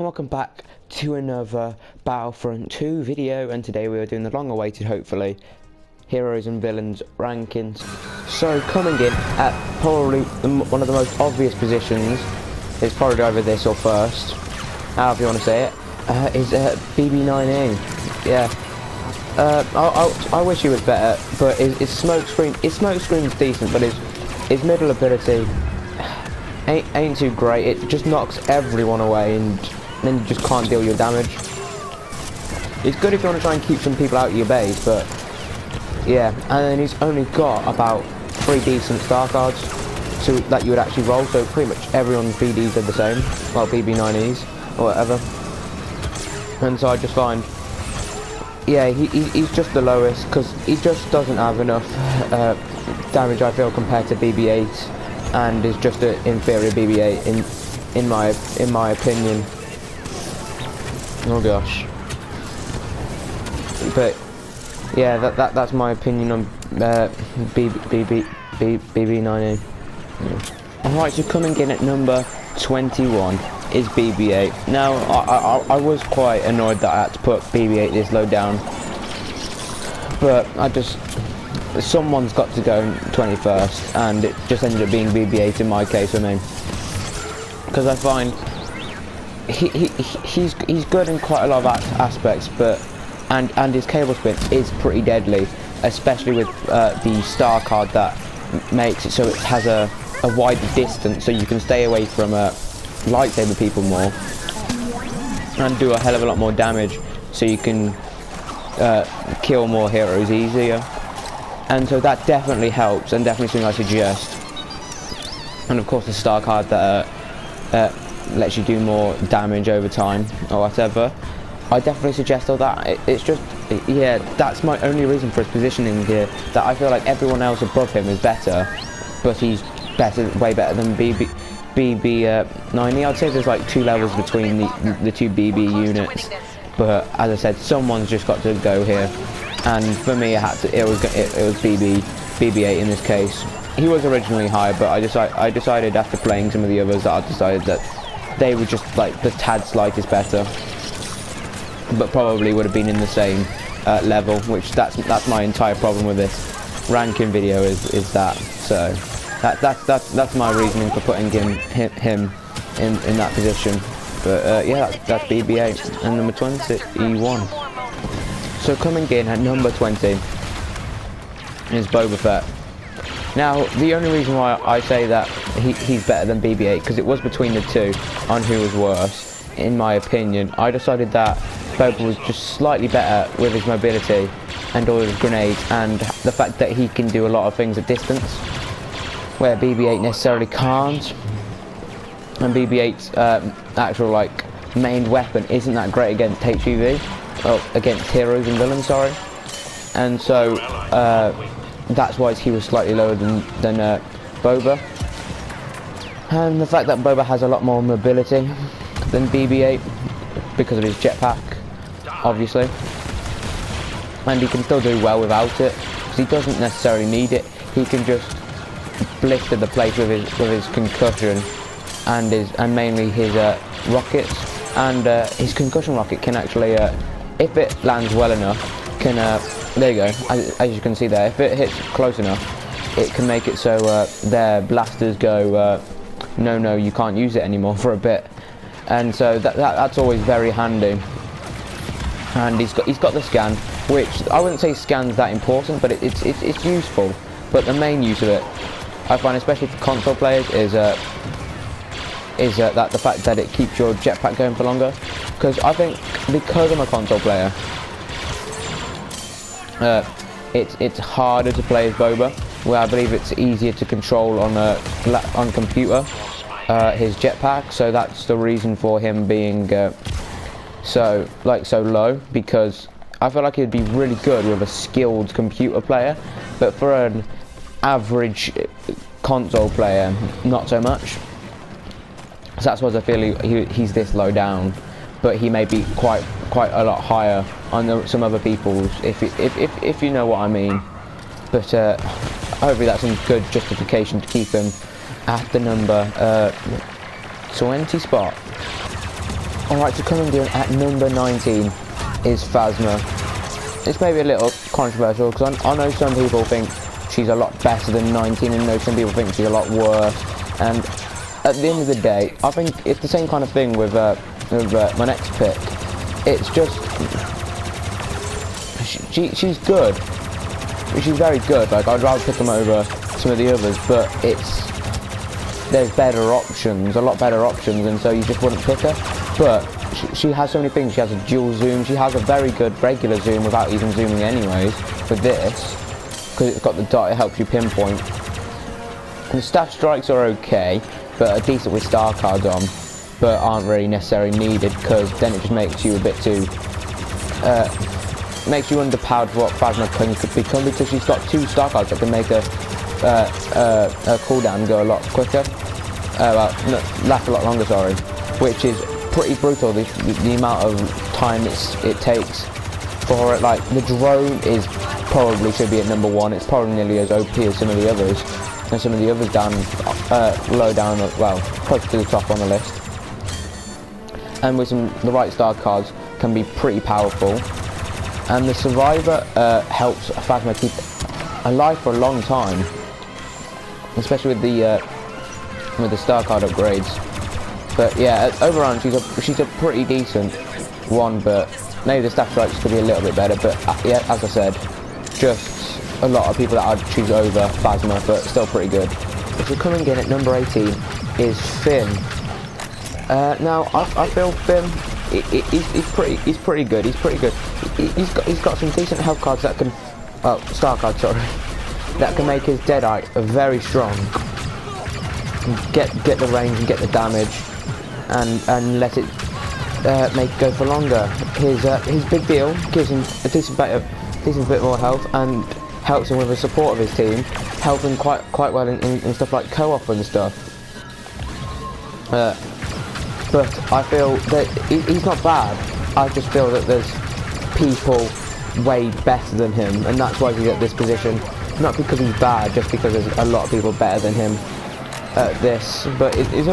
welcome back to another Battlefront 2 video, and today we are doing the long-awaited, hopefully, heroes and villains rankings. So coming in at probably one of the most obvious positions, is probably either this or first, however you want to say it, is BB9E. Yeah, I wish he was better, but his smoke screen's decent, but his middle ability ain't too great. It just knocks everyone away, and then you just can't deal your damage. It's good if you want to try and keep some people out of your base, but yeah. And then he's only got about 3 decent star cards that you would actually roll, so pretty much everyone's BDs are the same, well, BB9Es or whatever. And so I just find, yeah, he's just the lowest because he just doesn't have enough damage, I feel, compared to BB8, and is just an inferior BB8 in my opinion. Oh gosh. But yeah, that's my opinion on BB9E. Yeah. Alright, so coming in at number 21 is BB8. Now I was quite annoyed that I had to put BB8 this low down, but someone's got to go 21st, and it just ended up being BB8 in my case. I mean, because I find he's good in quite a lot of aspects, but and his cable spin is pretty deadly, especially with the star card that makes it so it has a wider distance, so you can stay away from lightsaber people more and do a hell of a lot more damage, so you can kill more heroes easier. And so that definitely helps, and definitely something I suggest. And of course the star card that lets you do more damage over time or whatever. I definitely suggest all that. It's just, yeah, that's my only reason for his positioning here, that I feel like everyone else above him is better, but he's way better than BB9E. I'd say there's like 2 levels between the 2 BB units, but as I said, someone's just got to go here. And for me, it was BB8 in this case. He was originally higher, but I decided after playing some of the others that I decided that they were just like the tad slightest better, but probably would have been in the same level. Which that's my entire problem with this ranking video is that. So that's my reasoning for putting him in that position. But yeah, that's BB8 and number 21. So coming in at number 20 is Boba Fett. Now, the only reason why I say that he's better than BB8, because it was between the two on who was worse, in my opinion. I decided that Boba was just slightly better with his mobility and all his grenades, and the fact that he can do a lot of things at distance, where BB8 necessarily can't. And BB8's actual main weapon isn't that great against HEV. Oh, against heroes and villains, sorry. And so that's why he was slightly lower than Boba. And the fact that Boba has a lot more mobility than BB8 because of his jetpack, obviously, and he can still do well without it because he doesn't necessarily need it. He can just blister the place with his concussion and mainly his rockets, and his concussion rocket can actually, if it lands well enough, can there you go, as you can see there, if it hits close enough, it can make it so their blasters go no, you can't use it anymore for a bit. And so that's always very handy. And he's got the scan, which I wouldn't say scan's that important, but it's useful. But the main use of it, I find, especially for console players, is that the fact that it keeps your jetpack going for longer. Because I think, because I'm a console player, it's harder to play as Boba, where I believe it's easier to control on computer, his jetpack. So that's the reason for him being so low, because I feel like he'd be really good with a skilled computer player, but for an average console player, not so much. So that's why I feel he's this low down, but he may be quite a lot higher on some other people's, if you know what I mean. But hopefully that's some good justification to keep him at the number 20 spot. Alright, so coming in at number 19 is Phasma. It's maybe a little controversial because I know some people think she's a lot better than 19 and I know some people think she's a lot worse. And at the end of the day, I think it's the same kind of thing with my next pick. It's just, she's good. She's very good. Like, I'd rather pick them over some of the others, but there's better options, a lot better options, and so you just wouldn't pick her. But she has so many things. She has a dual zoom. She has a very good regular zoom without even zooming anyways with this, because it's got the dot. It helps you pinpoint. And the staff strikes are okay, but are decent with star cards on, but aren't really necessarily needed, because then it just makes you a bit too makes you underpowered for what Phasma can become, because she's got 2 star cards that can make her cooldown go a lot quicker, last a lot longer, sorry, which is pretty brutal, the amount of time it takes for it. Like, the drone probably should be at number 1. It's probably nearly as OP as some of the others, and some of the others down, low down, well, close to the top on the list. And with the right star cards can be pretty powerful. And the Survivor helps Phasma keep alive for a long time, especially with the star card upgrades. But yeah, overall she's a pretty decent one, but maybe the staff strikes could be a little bit better. But yeah, as I said, just a lot of people that I'd choose over Phasma, but still pretty good. So coming in at number 18 is Finn. Now I feel Finn, he's pretty good. He's got some decent health cards that can, star cards, sorry, that can make his Deadeye very strong. Get the range and get the damage, and let it make it go for longer. His big deal gives him a decent bit more health and helps him with the support of his team, helping quite well in stuff like co-op and stuff. But I feel that he's not bad. I just feel that there's people way better than him, and that's why he's at this position. Not because he's bad, just because there's a lot of people better than him at this. But his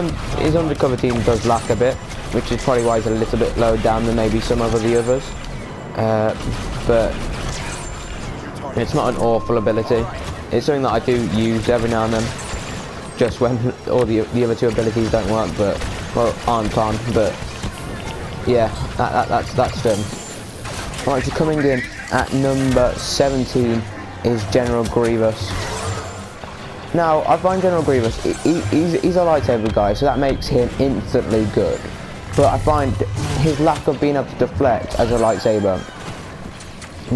undercover team does lack a bit, which is probably why he's a little bit lower down than maybe some of the others. But it's not an awful ability. It's something that I do use every now and then, just when all the other 2 abilities don't work, but aren't on. But yeah, that's Finn. Right, so coming in at number 17 is General Grievous. Now, I find General Grievous, he's a lightsaber guy, so that makes him instantly good. But I find his lack of being able to deflect as a lightsaber,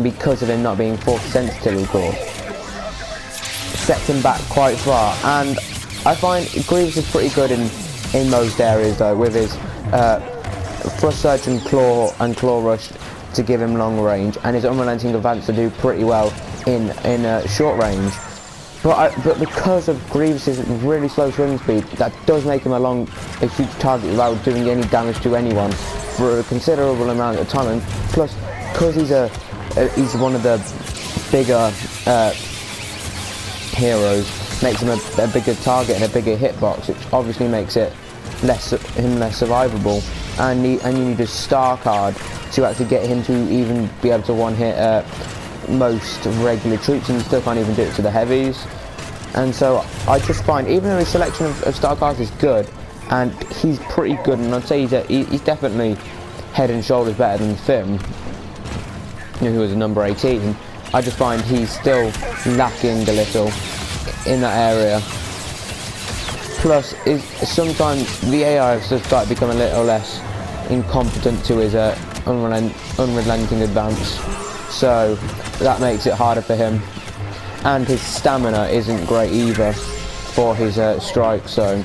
because of him not being force sensitive, of course, sets him back quite far. And I find Grievous is pretty good in most areas, though, with his Thrust Surge and Claw Rush to give him long range, and his Unrelenting Advance to do pretty well in short range. But because of Grievous's really slow swing speed, that does make him a huge target without doing any damage to anyone for a considerable amount of time. And plus, because he's one of the bigger heroes, makes him a bigger target and a bigger hitbox, which obviously makes it less survivable. And you need a star card to actually get him to even be able to one-hit most regular troops, and you still can't even do it to the heavies. And so I just find, even though his selection of star cards is good, and he's pretty good, and I'd say he's definitely head and shoulders better than Finn, who was a number 18, I just find he's still lacking a little in that area. Plus, sometimes the AI has started to become a little less incompetent to his unrelenting advance, so that makes it harder for him. And his stamina isn't great either for his strike, so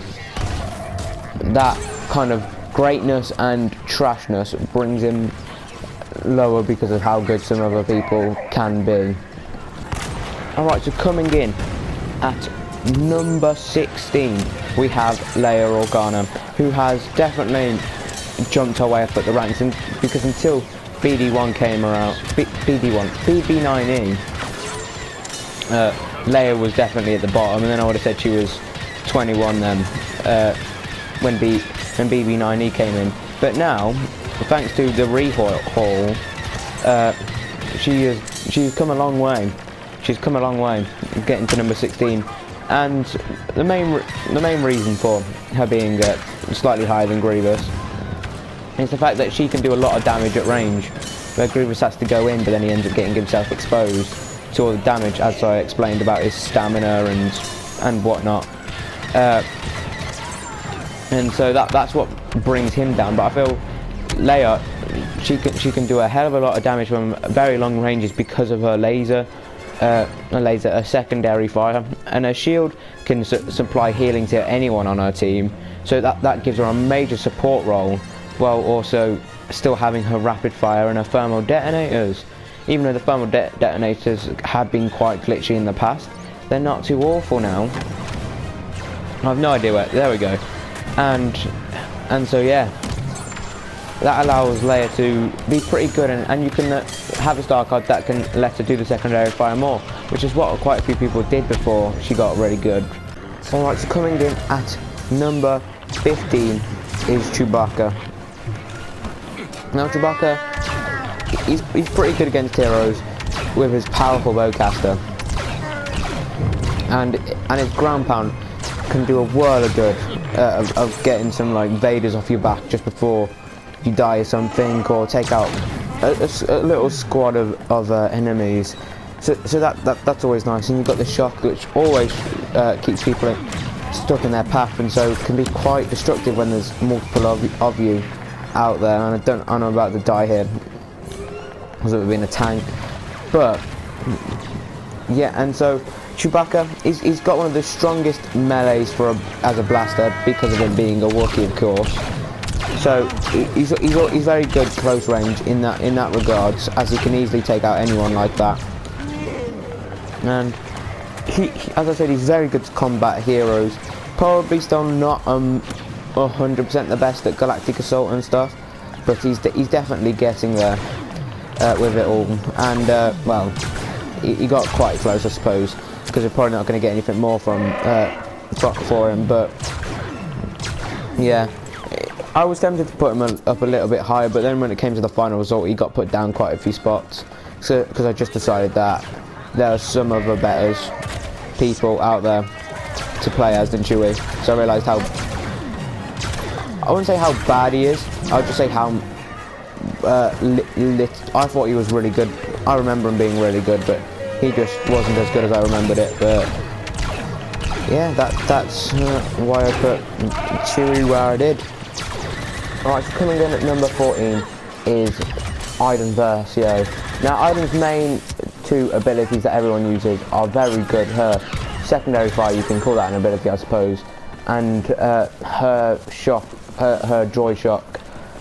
that kind of greatness and trashness brings him lower because of how good some other people can be. Alright, so coming in at number 16 we have Leia Organa, who has definitely jumped her way up at the ranks, and because until BD1 came around, BB9E, Leia was definitely at the bottom, and then I would have said she was 21 then, when BB9E came in. But now, thanks to the rehaul, she's come a long way. She's come a long way, getting to number 16. And the main reason for her being slightly higher than Grievous is the fact that she can do a lot of damage at range, where Grievous has to go in, but then he ends up getting himself exposed to all the damage, as I explained about his stamina and whatnot. And so that's what brings him down. But I feel Leia, she can do a hell of a lot of damage from very long ranges because of her laser. A secondary fire, and her shield can supply healing to anyone on her team, so that gives her a major support role, while also still having her rapid fire and her thermal detonators. Even though the thermal detonators have been quite glitchy in the past, they're not too awful now. I have no idea where. There we go. And so yeah, that allows Leia to be pretty good, and you can have a star card that can let her do the secondary fire more, which is what quite a few people did before she got really good. Alright, so coming in at number 15 is Chewbacca. Now Chewbacca, he's pretty good against heroes with his powerful bowcaster, and his ground pound can do a world of good of getting some like Vaders off your back just before you die or something, or take out a little squad of enemies. So that's always nice. And you've got the shock, which always keeps people stuck in their path, and so can be quite destructive when there's multiple of you out there. And I'm about to die here because it would be in a tank. But yeah, and so Chewbacca, he's got one of the strongest melees as a blaster because of him being a Wookiee, of course. So he's very good close range in that regards, as he can easily take out anyone like that. And he as I said, he's very good to combat heroes. Probably still not 100% the best at Galactic Assault and stuff, but he's definitely getting there with it all. And well, he got quite close, I suppose, because we're probably not going to get anything more for him. But yeah, I was tempted to put him up a little bit higher, but then when it came to the final result, he got put down quite a few spots. So because I just decided that there are some other better people out there to play as than Chewie. So I realised how, I wouldn't say how bad he is, I would just say how I thought he was really good. I remember him being really good, but he just wasn't as good as I remembered it. But yeah, that's why I put Chewie where I did. Alright, so coming in at number 14 is Iden Versio. Now Iden's main two abilities that everyone uses are very good. Her secondary fire, you can call that an ability, I suppose, and her shock, her droid shock.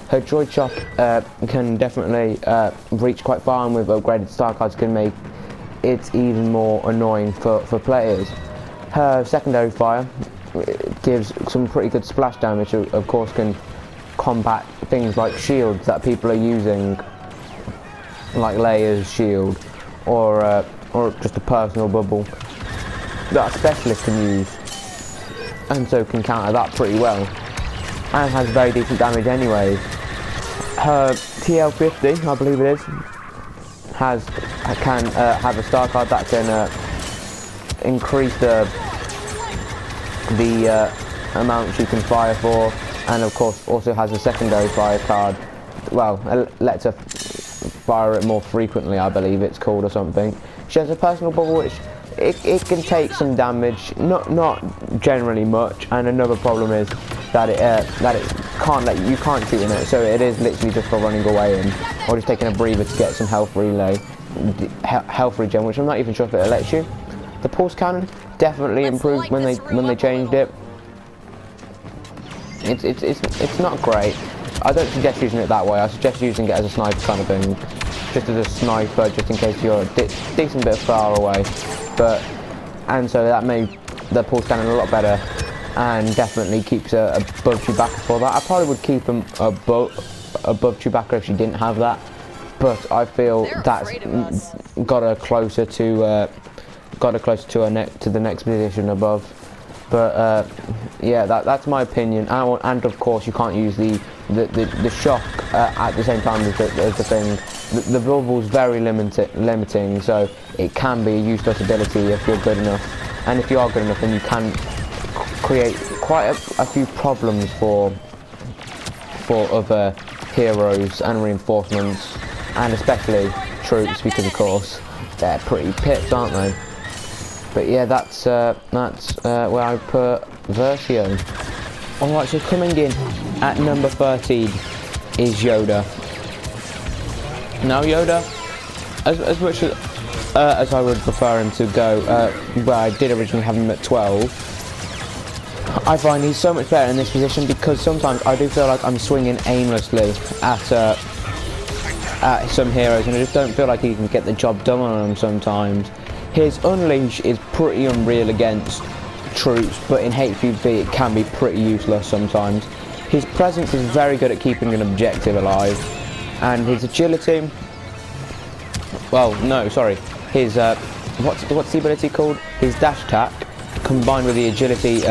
Her droid shock can definitely reach quite far, and with upgraded star cards can make it even more annoying for players. Her secondary fire gives some pretty good splash damage, of course can combat things like shields that people are using, like Leia's shield, or just a personal bubble that a specialist can use, and so can counter that pretty well, and has very decent damage anyway. Her TL50, I believe it is, can have a star card that can increase the amount she can fire for, and of course also has a secondary fire card. Well, lets her fire it more frequently, I believe it's called, or something. She has a personal bubble which it can take some damage, not generally much, and another problem is that it can't shoot in it, so it is literally just for running away or just taking a breather to get some health regen, which I'm not even sure if it lets you. The pulse cannon definitely improved when they changed it. It's not great. I don't suggest using it that way. I suggest using it as a sniper kind of thing, just as a sniper, just in case you're a decent bit far away. And so that made the pulse cannon a lot better, and definitely keeps above Chewbacca for that. I probably would keep him above Chewbacca if she didn't have that, but I feel that's got her closer to the next position above. But yeah, that's my opinion. And of course, you can't use the shock at the same time as the thing. The bubble's very limiting, so it can be a useless ability if you're good enough. And if you are good enough, then you can create quite a few problems for other heroes and reinforcements, and especially troops, because of course they're pretty pips, aren't they? But yeah, that's where I put Versio. Alright, so coming in at number 13 is Yoda. Now Yoda, as much as I would prefer him to go where I did originally have him at 12, I find he's so much better in this position, because sometimes I do feel like I'm swinging aimlessly at some heroes, and I just don't feel like he can get the job done on them sometimes. His Unleash is pretty unreal against troops, but in HVB it can be pretty useless sometimes. His presence is very good at keeping an objective alive, and his agility, well, no, sorry, his what's the ability called? His dash attack, combined with the agility,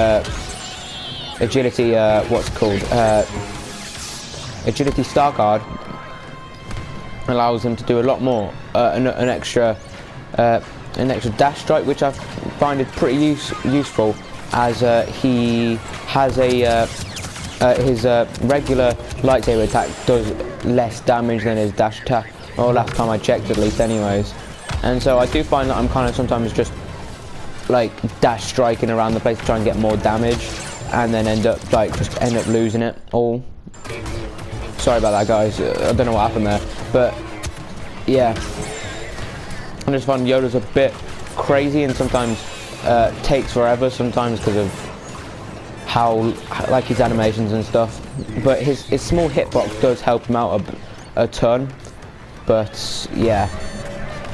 what's it called? Agility star card, allows him to do a lot more, an extra dash strike, which I find is pretty useful, as he has his regular lightsaber attack does less damage than his dash attack, or last time I checked at least anyways. And so I do find that I'm kind of sometimes just like dash striking around the place to try and get more damage, and then end up losing it all. Sorry about that, guys, I don't know what happened there, but yeah, I just find Yoda's a bit crazy, and sometimes takes forever sometimes because of how, like, his animations and stuff. But his small hitbox does help him out a ton. But yeah,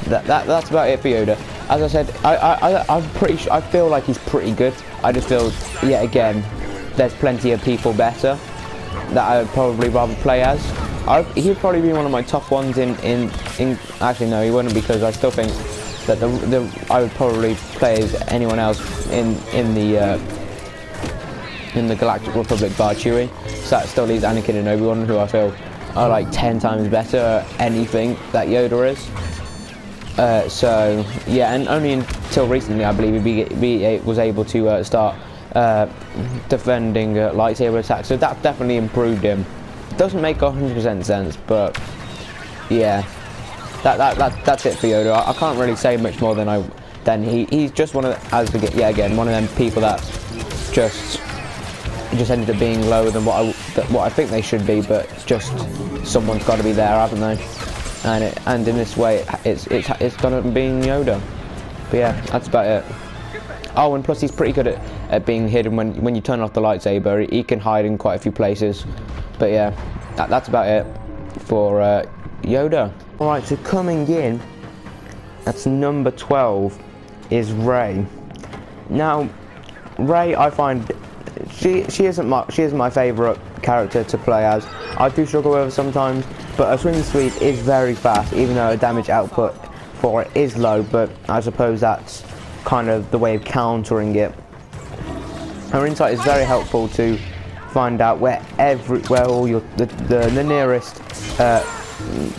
that's about it for Yoda. As I said, I feel like he's pretty good. I just feel, yet again, there's plenty of people better that I would probably rather play as. He'd probably be one of my top ones in actually no, he wouldn't, because I still think that I would probably play as anyone else in the Galactic Republic bar Chewie. So that still leaves Anakin and Obi-Wan, who I feel are like 10 times better at anything that Yoda is. So yeah, and only until recently I believe he was able to start defending lightsaber attacks, so that definitely improved him. Doesn't make 100% sense, but yeah, that's it for Yoda. I can't really say much more than he's just one of one of them people that just ended up being lower than what I think they should be, but just someone's got to be there, haven't they? And in this way, it's gonna be Yoda. But yeah, that's about it. Oh, and plus he's pretty good at being hidden when you turn off the lightsaber. He can hide in quite a few places. But yeah, that's about it for Yoda. Alright, so coming in, that's number 12, is Rey. Now, Rey, I find she isn't my favourite character to play as. I do struggle with her sometimes, but her swing speed is very fast, even though her damage output for it is low, but I suppose that's kind of the way of countering it. Her insight is very helpful to find out where all the nearest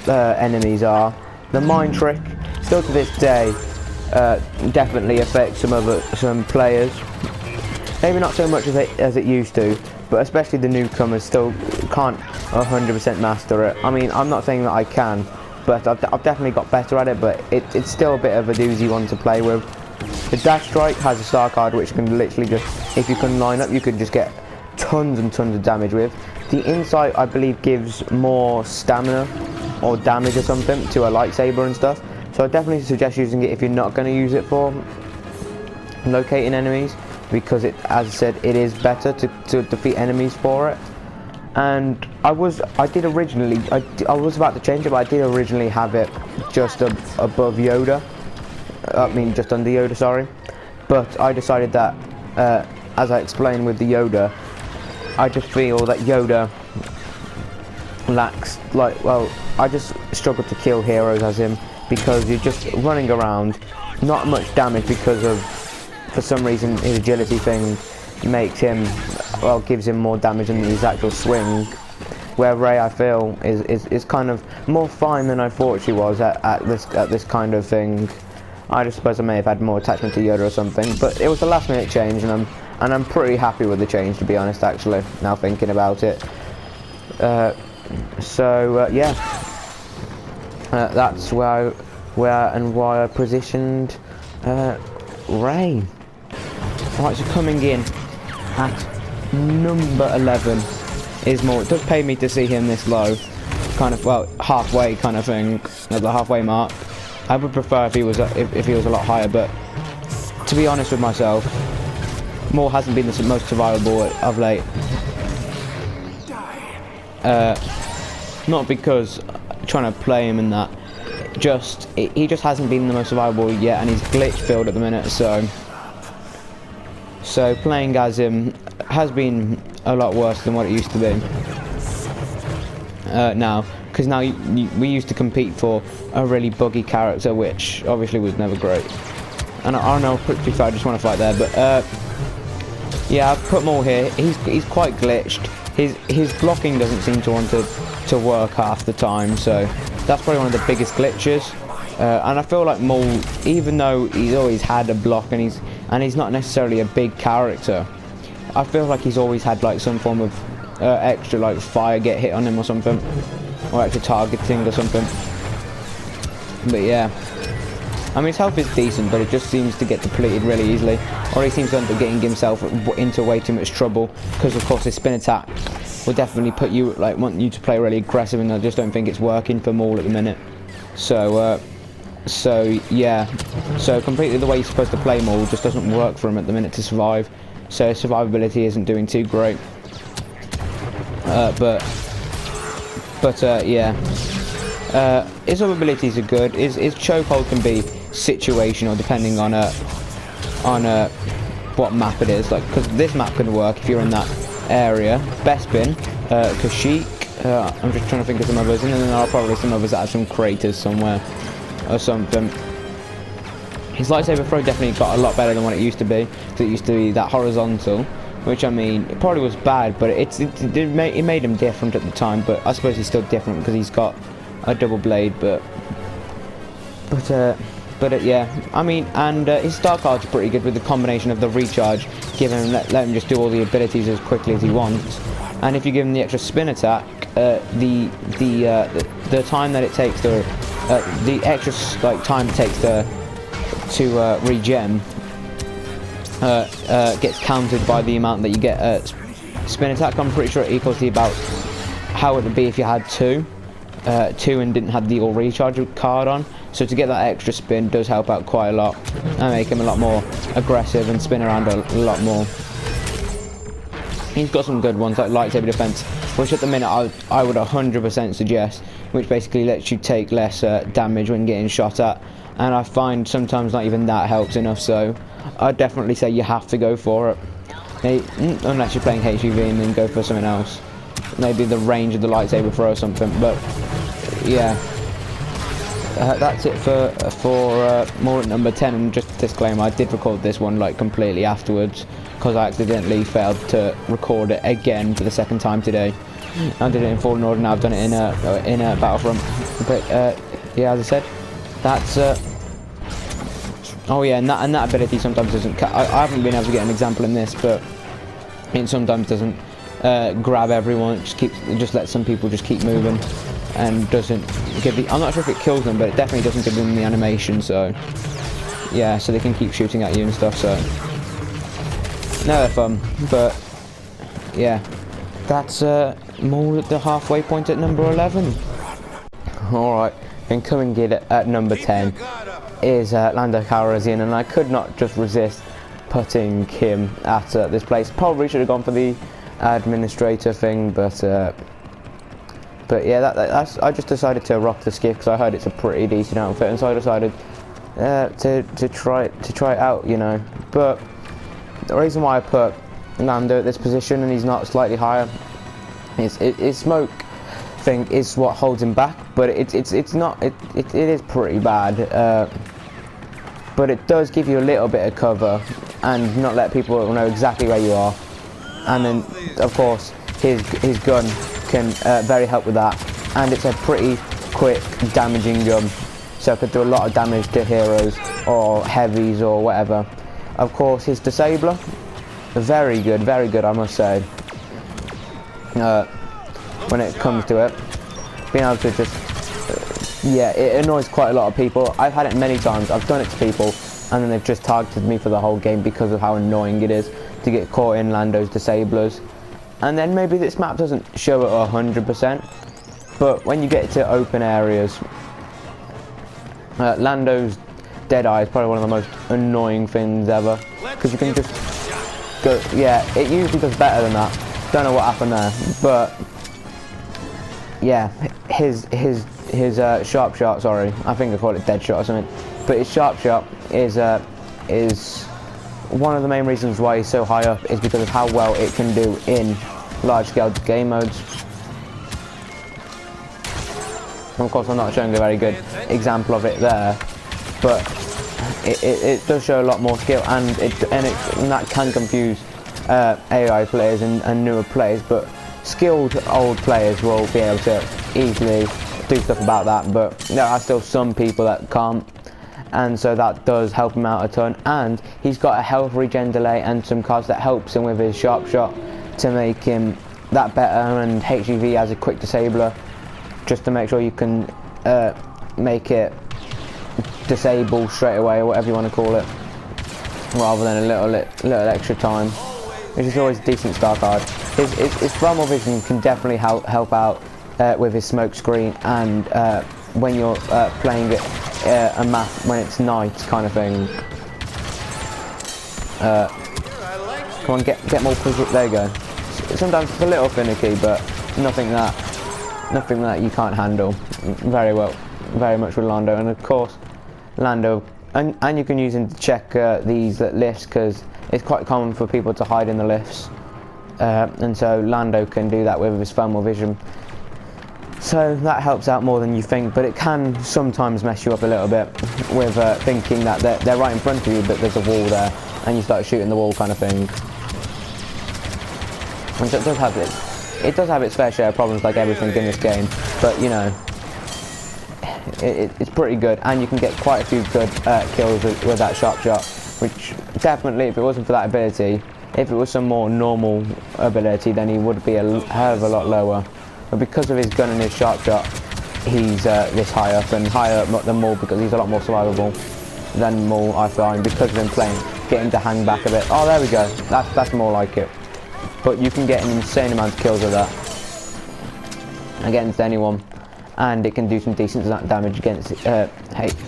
enemies are. The mind trick, still to this day, definitely affects some players. Maybe not so much as it used to, but especially the newcomers still can't 100% master it. I mean, I'm not saying that I can, but I've definitely got better at it, but it's still a bit of a doozy one to play with. The dash strike has a star card which can literally just, if you can line up, you can just get tons and tons of damage with. The insight, I believe, gives more stamina or damage or something to a lightsaber and stuff, so I definitely suggest using it if you're not going to use it for locating enemies, because as I said, it is better to defeat enemies for it. And I was about to change it, but I did originally have it just above Yoda. I mean, just under Yoda, sorry. But I decided that, as I explained with the Yoda, I just feel that Yoda lacks, I just struggle to kill heroes as him, because you're just running around, not much damage because of, for some reason, his agility thing makes him, well, gives him more damage than his actual swing. Where Ray, I feel, is kind of more fine than I thought she was at this kind of thing. I just suppose I may have had more attachment to Yoda or something, but it was a last minute change, and I'm pretty happy with the change, to be honest. Actually, now thinking about it, yeah, that's why I positioned Ray. Right, so coming in at number 11 is more. It does pay me to see him this low, kind of, well, halfway kind of thing, at the halfway mark. I would prefer if he was a lot higher, but to be honest with myself, Maul hasn't been the most survivable of late. Not because I'm trying to play him in that, he just hasn't been the most survivable yet, and he's glitch filled at the minute. So playing as him has been a lot worse than what it used to be. Now, because now we used to compete for a really buggy character, which obviously was never great. And I know quickly I just want to fight there, but yeah, I've put Maul here. He's quite glitched. His blocking doesn't seem to want to work half the time, so that's probably one of the biggest glitches. And I feel like Maul, even though he's always had a block and he's not necessarily a big character, I feel like he's always had like some form of extra like fire get hit on him or something, or extra targeting or something. But yeah, I mean, his health is decent, but it just seems to get depleted really easily, or he seems to end up getting himself into way too much trouble, because of course his spin attack will definitely want you to play really aggressive, and I just don't think it's working for Maul at the minute. So yeah, so completely the way he's supposed to play Maul just doesn't work for him at the minute to survive. So his survivability isn't doing too great. But yeah, his other abilities are good. His chokehold can be situational depending on what map it is. Like, because this map can work if you're in that area. Bespin, Kashyyyk. I'm just trying to think of some others, and then there are probably some others that have some craters somewhere or something. His lightsaber throw definitely got a lot better than what it used to be. Because it used to be that horizontal, which, I mean, it probably was bad, but it made him different at the time. But I suppose he's still different because he's got a double blade. But yeah, I mean, and his star cards are pretty good with the combination of the recharge, giving him let him just do all the abilities as quickly as he wants. And if you give him the extra spin attack, the time that it takes to the extra time it takes to regen gets counted by the amount that you get spin attack. I'm pretty sure it equals to about how it would be if you had two and didn't have the all recharge card on. So to get that extra spin does help out quite a lot and make him a lot more aggressive and spin around a lot more. He's got some good ones like lightsaber defense, which at the minute I would 100% suggest, which basically lets you take less damage when getting shot at, and I find sometimes not even that helps enough. So I'd definitely say you have to go for it, unless you're playing HEV, and then go for something else, maybe the range of the lightsaber throw or something. But yeah, that's it for more at number 10. And just a disclaimer, I did record this one like completely afterwards because I accidentally failed to record it again for the second time today. I did it in Fallen Order, now I've done it in a Battlefront. But yeah, as I said, that's oh yeah, and that ability sometimes doesn't. I haven't been able to get an example in this, but it sometimes doesn't grab everyone. It just lets some people just keep moving, and doesn't give the. I'm not sure if it kills them, but it definitely doesn't give them the animation. So yeah, so they can keep shooting at you and stuff. So no, they're fun, but yeah, that's more at the halfway point at number 11. All right, and coming in at number 10 is Lando Calrissian, and I could not just resist putting him at this place. Probably should have gone for the administrator thing, but yeah, that's. I just decided to rock the skiff because I heard it's a pretty decent outfit, and so I decided to try it out, you know. But the reason why I put Lando at this position and he's not slightly higher is his smoke thing is what holds him back, but it's not. It is pretty bad, but it does give you a little bit of cover and not let people know exactly where you are. And then, of course, his gun can very help with that, and it's a pretty quick damaging gun, so it could do a lot of damage to heroes or heavies or whatever. Of course, his disabler, very good, I must say. When it comes to it, being able to just, yeah, it annoys quite a lot of people. I've had it many times. I've done it to people, and then they've just targeted me for the whole game because of how annoying it is to get caught in Lando's disablers. And then maybe this map doesn't show it 100%, but when you get to open areas, Lando's Deadeye is probably one of the most annoying things ever, because you can just go, yeah, it usually does better than that. Don't know what happened there, but yeah, his sharp shot, sorry, I think I call it dead shot or something, but his sharp shot is one of the main reasons why he's so high up, is because of how well it can do in large-scale game modes. And of course, I'm not showing a very good example of it there, but it does show a lot more skill, and that can confuse AI players and newer players, but skilled old players will be able to easily do stuff about that, but there are still some people that can't. And so that does help him out a ton, and he's got a health regen delay and some cards that helps him with his sharp shot to make him that better, and HEV has a quick disabler just to make sure you can make it disable straight away, or whatever you want to call it, rather than a little extra time, which is always a decent star card. His thermal vision can definitely help out with his smoke screen, and when you're playing it a map when it's night kind of thing. Come on, get more push up. There you go. Sometimes it's a little finicky, but nothing that you can't handle very well, very much with Lando. And of course, Lando, and you can use him to check these lifts, because it's quite common for people to hide in the lifts, and so Lando can do that with his thermal vision. So that helps out more than you think, but it can sometimes mess you up a little bit with thinking that they're right in front of you, but there's a wall there, and you start shooting the wall kind of thing. And so it does have its fair share of problems, like everything in this game, but you know, it's pretty good, and you can get quite a few good kills with that sharp shot, which definitely, if it wasn't for that ability, if it was some more normal ability, then he would be a hell of a lot lower. But because of his gun and his sharp shot, he's this high up, and higher up than Maul, because he's a lot more survivable than Maul, I find, because of him getting to hang back a bit. Oh, there we go. That's more like it. But you can get an insane amount of kills with that against anyone, and it can do some decent damage against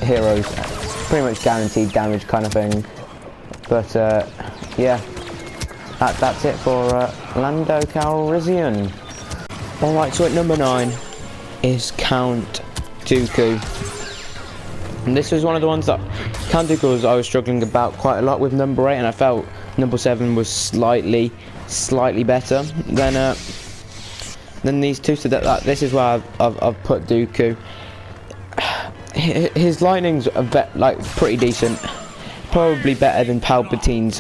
heroes. Pretty much guaranteed damage kind of thing. But yeah, that's it for Lando Calrissian. Alright, so at number 9 is Count Dooku. And this was one of the ones that Count Dooku I was struggling about quite a lot with number 8, and I felt number 7 was slightly better than these two. So that this is where I've put Dooku. His lightning's like pretty decent, probably better than Palpatine's.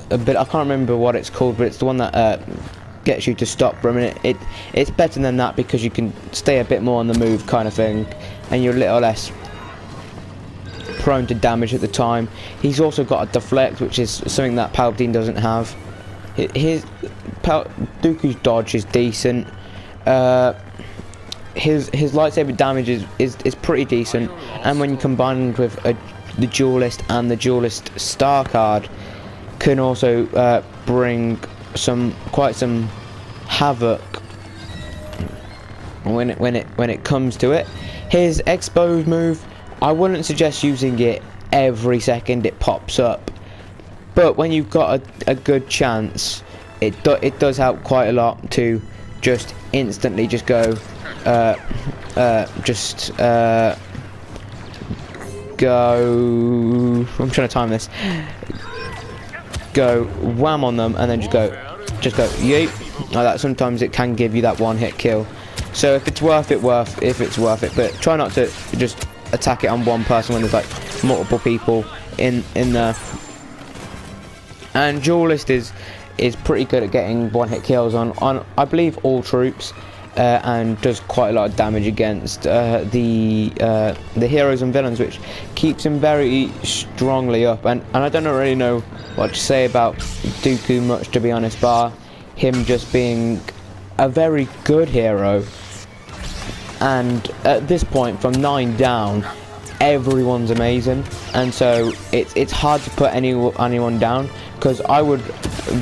A bit, I can't remember what it's called, but it's the one that gets you to stop for a minute. It's better than that because you can stay a bit more on the move kind of thing, and you're a little less prone to damage at the time. He's also got a deflect, which is something that Palpatine doesn't have. Dooku's dodge is decent. His lightsaber damage is pretty decent, and when you combine it with the duelist and the duelist star card, can also bring quite some havoc when it comes to it. His expose move, I wouldn't suggest using it every second it pops up, but when you've got a good chance, it does help quite a lot to just instantly just go go, I'm trying to time this, go wham on them, and then just go yeet like that. Sometimes it can give you that one hit kill, so if it's worth it, but try not to just attack it on one person when there's like multiple people in there. And Duelist is pretty good at getting one-hit kills on I believe all troops, and does quite a lot of damage against the heroes and villains, which keeps him very strongly up. And I don't really know what to say about Dooku much, to be honest, bar him just being a very good hero. And at this point, from 9 down, everyone's amazing, and so it's hard to put anyone down, because I would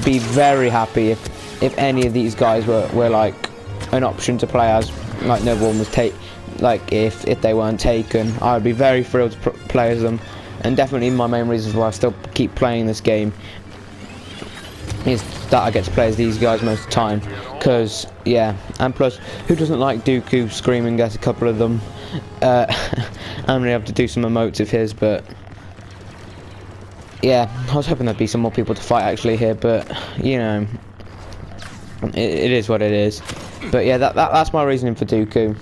be very happy if any of these guys were like an option to play as, like no one was if they weren't taken. I would be very thrilled to play as them, and definitely my main reasons why I still keep playing this game is that I get to play as these guys most of the time, because yeah, and plus, who doesn't like Dooku screaming at a couple of them? I'm gonna have to do some emotes of his, but yeah, I was hoping there'd be some more people to fight actually here, but you know, it is what it is. But yeah, that's my reasoning for Dooku.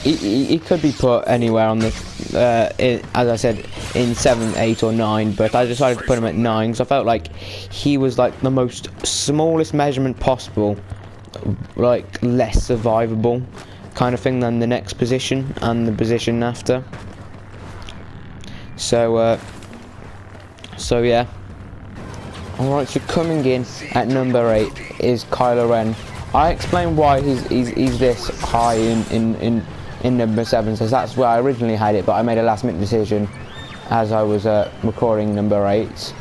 He could be put anywhere on this, as I said, in 7, 8 or 9, but I decided to put him at 9 because I felt like he was like the most smallest measurement possible, like less survivable kind of thing than the next position and the position after. So yeah. Alright, so coming in at number 8 is Kylo Ren. I explained why he's this high in number 7, so that's where I originally had it, but I made a last minute decision as I was recording number 8,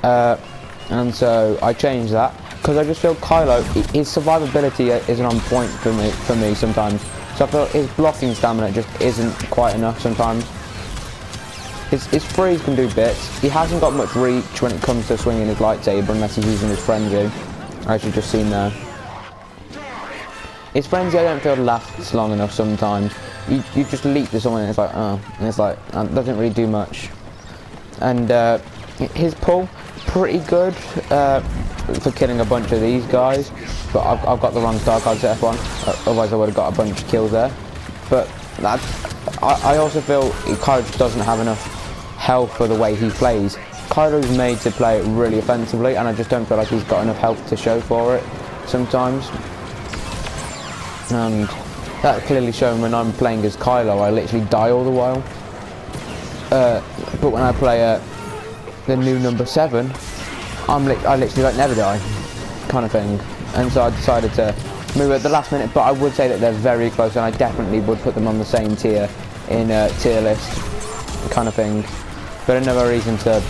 and so I changed that because I just feel Kylo, his survivability isn't on point for me sometimes. So I feel his blocking stamina just isn't quite enough sometimes. His freeze can do bits. He hasn't got much reach when it comes to swinging his lightsaber unless he's using his frenzy, as you've just seen there. His frenzy I don't feel lasts long enough sometimes. You just leap to someone and it's like, oh, and it's like, doesn't really do much. And his pull, pretty good for killing a bunch of these guys, but I've got the wrong star card set up on, otherwise I would have got a bunch of kills there. But I also feel Kylo just doesn't have enough health for the way he plays. Kylo's made to play really offensively, and I just don't feel like he's got enough health to show for it sometimes. And that's clearly shown when I'm playing as Kylo. I literally die all the while. But when I play the new number 7, I literally like never die, kind of thing. And so I decided to move at the last minute. But I would say that they're very close, and I definitely would put them on the same tier in tier list, kind of thing. But another reason to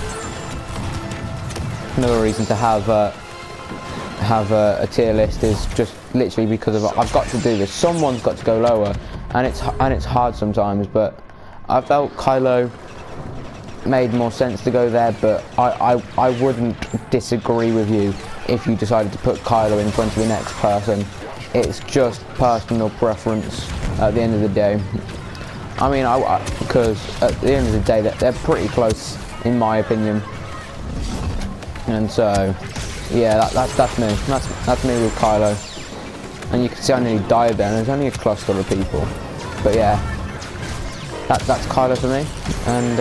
have a tier list is just literally because of I've got to do this. Someone's got to go lower, and it's hard sometimes. But I felt Kylo made more sense to go there. But I wouldn't disagree with you if you decided to put Kylo in front of the next person. It's just personal preference at the end of the day. I mean, because at the end of the day they're pretty close in my opinion. And so yeah, that's me. That's me with Kylo. And you can see I nearly died there, and there's only a cluster of people. But yeah, that's Kylo for me, and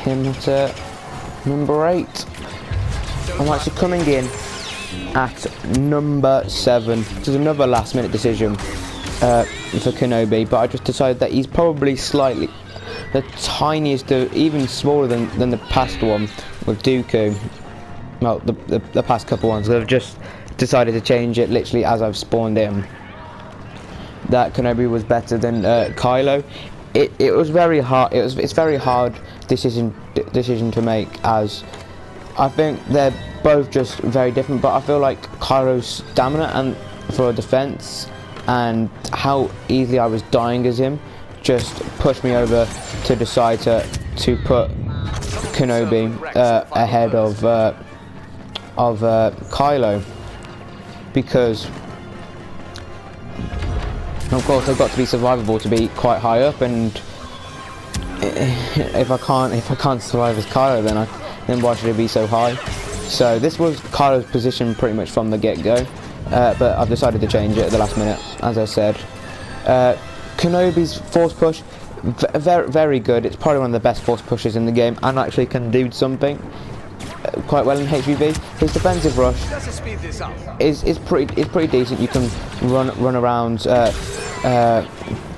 him at number 8. Alright, so coming in at number 7. This is another last minute decision for Kenobi, but I just decided that he's probably slightly the tiniest, even smaller than the past one with Dooku. Well, the past couple ones. I've just decided to change it literally as I've spawned in. That Kenobi was better than Kylo. It was very hard. It's very hard decision to make, as I think they're both just very different. But I feel like Kylo's stamina and for defense and how easily I was dying as him just pushed me over to decide to put Kenobi ahead of Kylo, because of course they've got to be survivable to be quite high up, and if I can't survive as Kylo, then why should it be so high? So this was Kylo's position pretty much from the get-go, but I've decided to change it at the last minute, as I said. Kenobi's force push, very good. It's probably one of the best force pushers in the game, and actually can do something quite well in HVB. His defensive rush is pretty decent. You can run around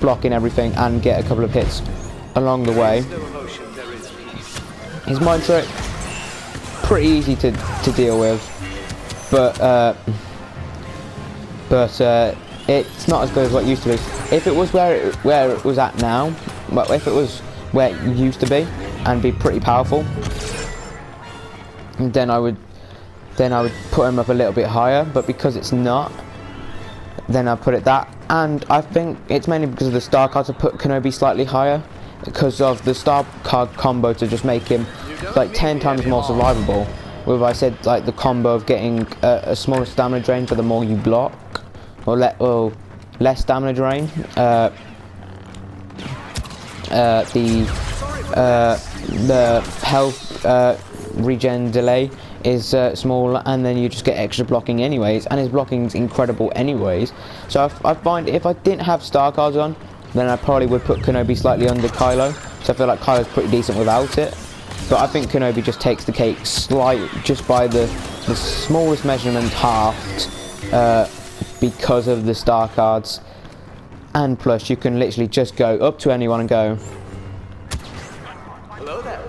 blocking everything and get a couple of hits along the way. His mind trick, pretty easy to deal with, but it's not as good as what it used to be. If it was where it was at now, but if it was where it used to be and be pretty powerful, then I would put him up a little bit higher. But because it's not, then I put it that. And I think it's mainly because of the star card to put Kenobi slightly higher, because of the star card combo to just make him like 10 times more survivable. With I said like the combo of getting a smaller stamina drain for the more you block, or less stamina drain. The health regen delay is small, and then you just get extra blocking anyways, and his blocking's incredible anyways. So I find if I didn't have star cards on, then I probably would put Kenobi slightly under Kylo. So I feel like Kylo's pretty decent without it, but I think Kenobi just takes the cake just by the smallest measurement halved, because of the star cards. And plus you can literally just go up to anyone and go. Hello there.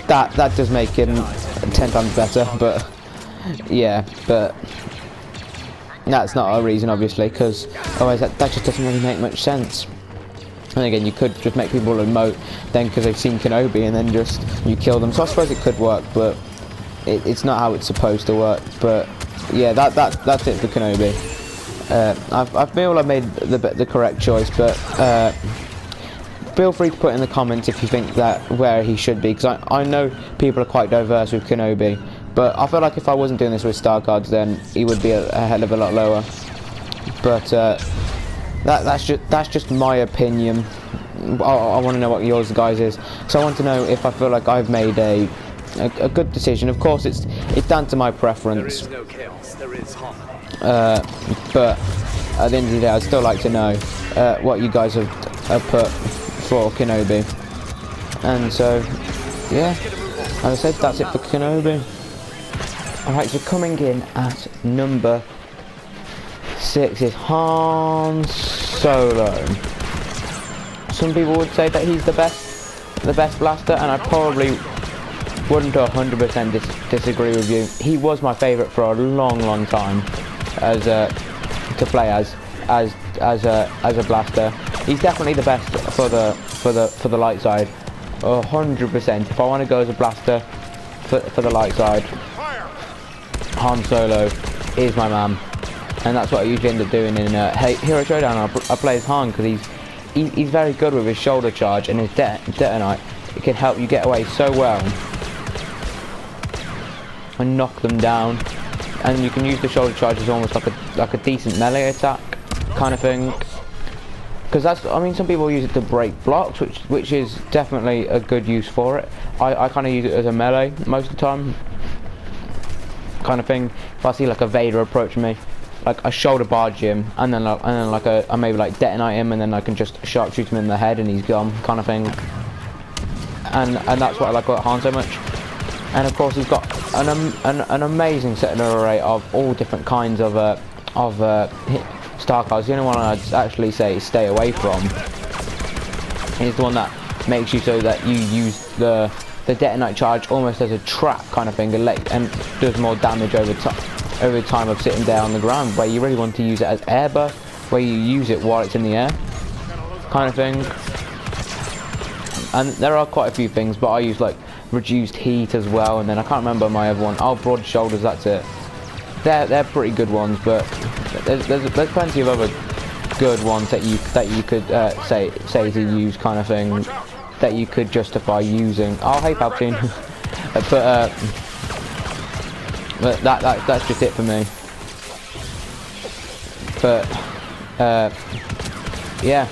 That does make him 10 times better, but yeah, but that's not a reason obviously, because otherwise that just doesn't really make much sense. And again, you could just make people emote then because they've seen Kenobi, and then just you kill them. So I suppose it could work, but it's not how it's supposed to work. But yeah, that's it for Kenobi. I feel I made the correct choice, but feel free to put in the comments if you think that where he should be, because I know people are quite diverse with Kenobi, but I feel like if I wasn't doing this with star cards, then he would be a hell of a lot lower. But that's just my opinion. I want to know what yours guys is, so I want to know if I feel like I've made a good decision. Of course, it's down to my preference. There is no chaos, there is harmony. But at the end of the day, I'd still like to know what you guys have put for Kenobi. And so, yeah, as I said, that's it for Kenobi. Alright, so coming in at number 6 is Han Solo. Some people would say that he's the best blaster, and I probably wouldn't 100% disagree with you. He was my favourite for a long time as to play as a blaster. He's definitely the best for the light side, 100%. If I want to go as a blaster for the light side, Han Solo is my man, and that's what I usually end up doing in Hero Showdown. I play as Han because he's very good with his shoulder charge and his detonite. It can help you get away so well and knock them down, and you can use the shoulder charge as almost like a decent melee attack kind of thing. Because some people use it to break blocks, which is definitely a good use for it. I kind of use it as a melee most of the time, kind of thing. If I see like a Vader approaching me, like I shoulder barge him, and then I maybe like detonate him, and then I can just sharpshoot him in the head, and he's gone, kind of thing. And that's what I like about Han so much. And of course, he's got an amazing set and array of all different kinds of star cards. The only one I'd actually say stay away from is the one that makes you so that you use the detonite charge almost as a trap kind of thing, and does more damage over time of sitting there on the ground, where you really want to use it as air buff, where you use it while it's in the air kind of thing. And there are quite a few things, but I use like reduced heat as well, and then I can't remember my other one. Oh, broad shoulders, that's it. They're pretty good ones, but there's plenty of other good ones that you could say to use kind of thing, that you could justify using. Oh, hey Palpatine. but that's just it for me. But yeah,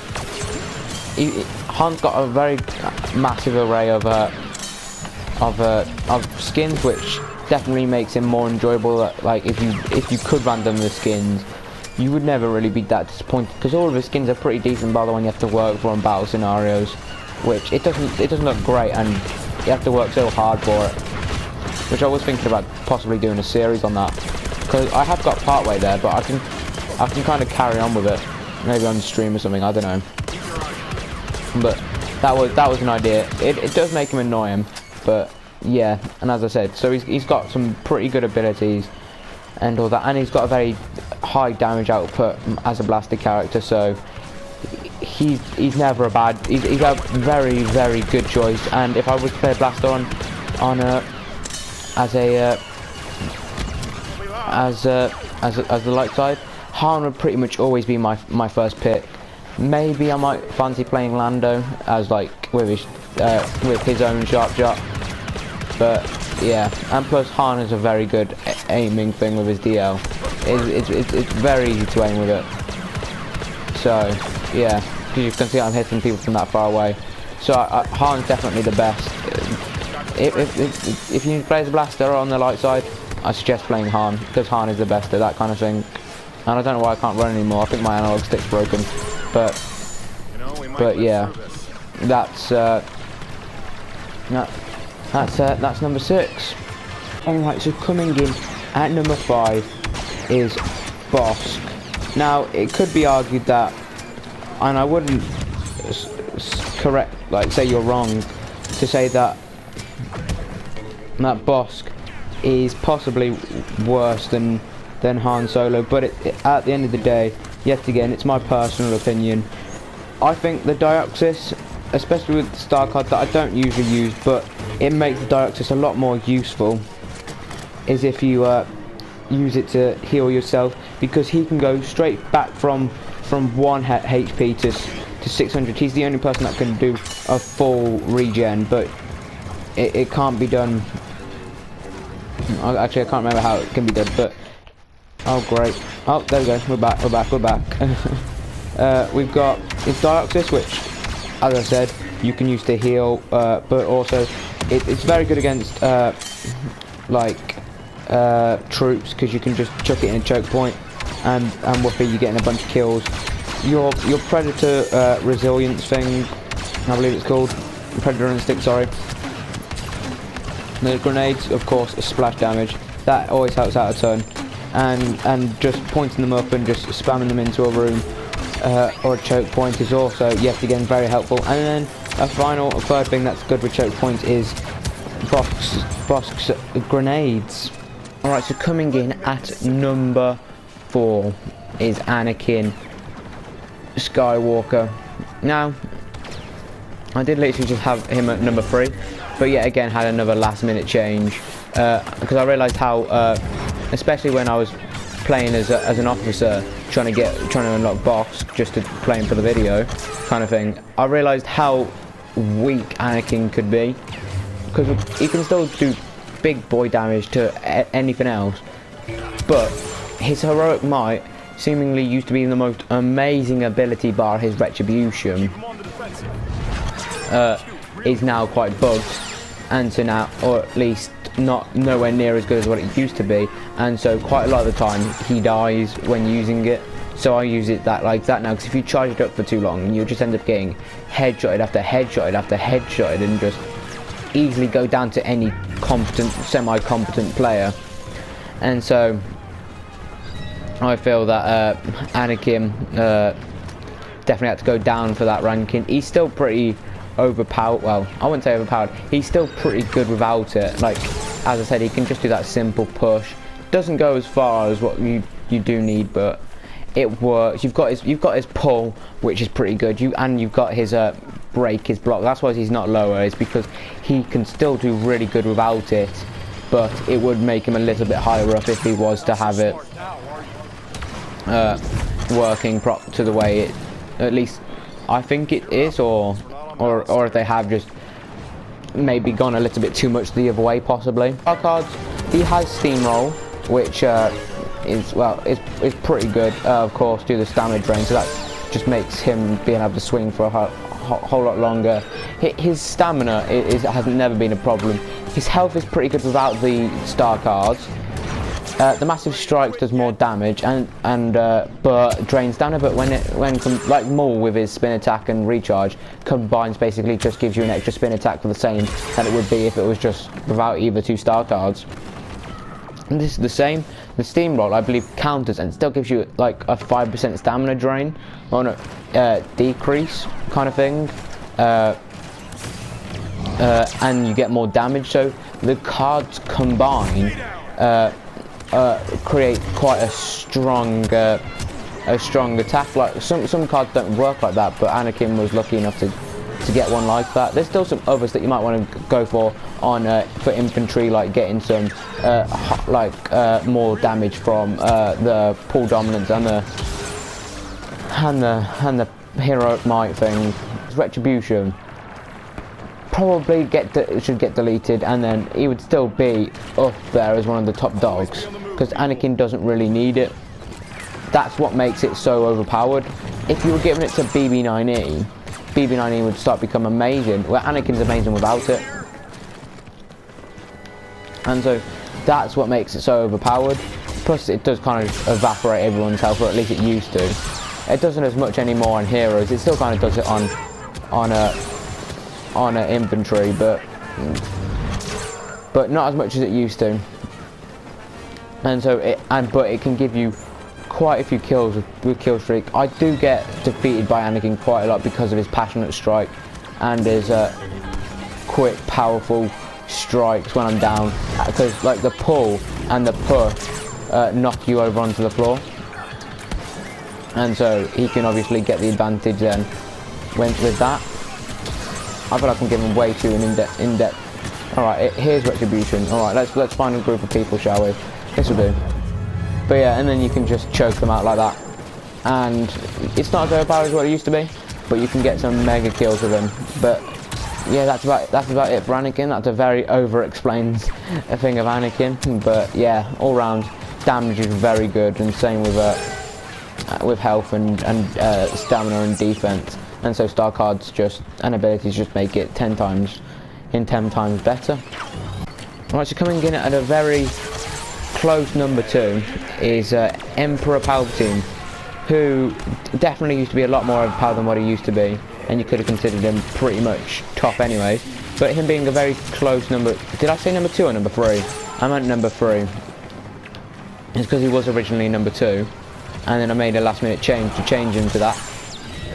Han's got a very massive array of skins, which definitely makes him more enjoyable. Like if you could random the skins, you would never really be that disappointed, because all of his skins are pretty decent by the one you have to work for in battle scenarios, which it doesn't look great, and you have to work so hard for it. Which I was thinking about possibly doing a series on that, because I have got partway there, but I can kind of carry on with it, maybe on stream or something. I don't know. But that was an idea. It does make him annoying, but yeah. And as I said, so he's got some pretty good abilities and all that, and he's got a very high damage output as a blaster character. So he's never a bad. He's a very good choice. And if I was to play a blaster on as the light side, Han would pretty much always be my first pick. Maybe I might fancy playing Lando as like with his own sharp shot, but yeah. And plus Han is a very good aiming thing with his DL. It's very easy to aim with it. So yeah, you can see I'm hitting people from that far away. So Han's definitely the best. If you play as a blaster on the light side, I suggest playing Han, because Han is the best at that kind of thing. And I don't know why I can't run anymore. I think my analog stick's broken. But yeah, that's number 6. Alright, so coming in at number 5 is Bosk. Now it could be argued that, and I wouldn't say you're wrong to say that Bosk is possibly worse than Han Solo, but at the end of the day, yet again, it's my personal opinion. I think the Dioxis, especially with the star card that I don't usually use, but it makes the Dioxis a lot more useful, is if you use it to heal yourself, because he can go straight back from 1 HP to 600. He's the only person that can do a full regen, but it can't be done. Actually, I can't remember how it can be done, but oh great, oh there we go, we're back. We've got his Dioxis, which, as I said, you can use to heal, but also it's very good against troops, because you can just chuck it in a choke point, and whoopee, you're getting a bunch of kills. Your Predator resilience thing, I believe it's called, Predator Instinct, sorry. The grenades, of course, splash damage. That always helps out a ton. And just pointing them up and just spamming them into a room or a choke point is also, yet again, very helpful. And then a third thing that's good with choke points is Bosk's grenades. Alright, so coming in at number 4 is Anakin Skywalker. Now, I did literally just have him at number 3, but yet again had another last minute change, because I realised how, especially when I was playing as an officer, trying to unlock Bosk just to play him for the video kind of thing, I realised how weak Anakin could be, because he can still do big boy damage to anything else, but his heroic might seemingly used to be the most amazing ability bar his retribution, is now quite bugged, and so now, or at least nowhere near as good as what it used to be, and so quite a lot of the time he dies when using it. So I use it like that now, because if you charge it up for too long, you'll just end up getting headshotted after headshotted after headshotted, and just easily go down to any competent, semi-competent player. And so I feel that Anakin definitely had to go down for that ranking. He's still pretty overpowered. Well, I wouldn't say overpowered. He's still pretty good without it. Like, as I said, he can just do that simple push. Doesn't go as far as what you do need, but it works. You've got his pull, which is pretty good. You've got his break, his block. That's why he's not lower. Is because he can still do really good without it, but it would make him a little bit higher up if he was to have it working to the way it, at least I think it is, or if they have just maybe gone a little bit too much the other way, possibly. Our cards, he has Steamroll, which is pretty good, of course, due to the stamina drain, so that just makes him being able to swing for a whole lot longer. His stamina has never been a problem. His health is pretty good without the star cards, the massive strikes does more damage but drains stamina. But like Maul with his spin attack and recharge combines, basically just gives you an extra spin attack for the same that it would be if it was just without either 2 star cards. And this is the same. The steamroll, I believe, counters and still gives you like a 5% stamina drain on a decrease kind of thing, and you get more damage. So the cards combine create quite a strong attack. Like some cards don't work like that, but Anakin was lucky enough to get one like that. There's still some others that you might want to go for infantry, like getting some more damage from the pull dominance and the heroic might thing. Retribution probably should get deleted, and then he would still be up there as one of the top dogs because Anakin doesn't really need it. That's what makes it so overpowered. If you were giving it to BB-9E, BB-9E would start become amazing. Well, Anakin's amazing without it. And so that's what makes it so overpowered. Plus it does kind of evaporate everyone's health, or at least it used to. It doesn't as much anymore on heroes. It still kind of does it on infantry, but not as much as it used to. And so but it can give you quite a few kills with kill streak. I do get defeated by Anakin quite a lot because of his passionate strike and his quick, powerful strikes when I'm down. Because like the pull and the push knock you over onto the floor, and so he can obviously get the advantage then with that. I feel like I'm giving way too in-depth. All right, here's retribution. All right, let's find a group of people, shall we? This will do. But yeah, and then you can just choke them out like that, and it's not as overpowered as what it used to be, but you can get some mega kills with them. But yeah, that's about it for Anakin. That's a very over-explained thing of Anakin, but yeah, all round damage is very good, and same with health and stamina and defense. And so star cards and abilities just make it 10 times better. Alright, so coming in at a very close number 2 is Emperor Palpatine, who definitely used to be a lot more overpowered than what he used to be, and you could have considered him pretty much top anyways. But him being a very close number, did I say number 2 or number 3? I meant number 3. It's because he was originally number 2, and then I made a last minute change to change him to that.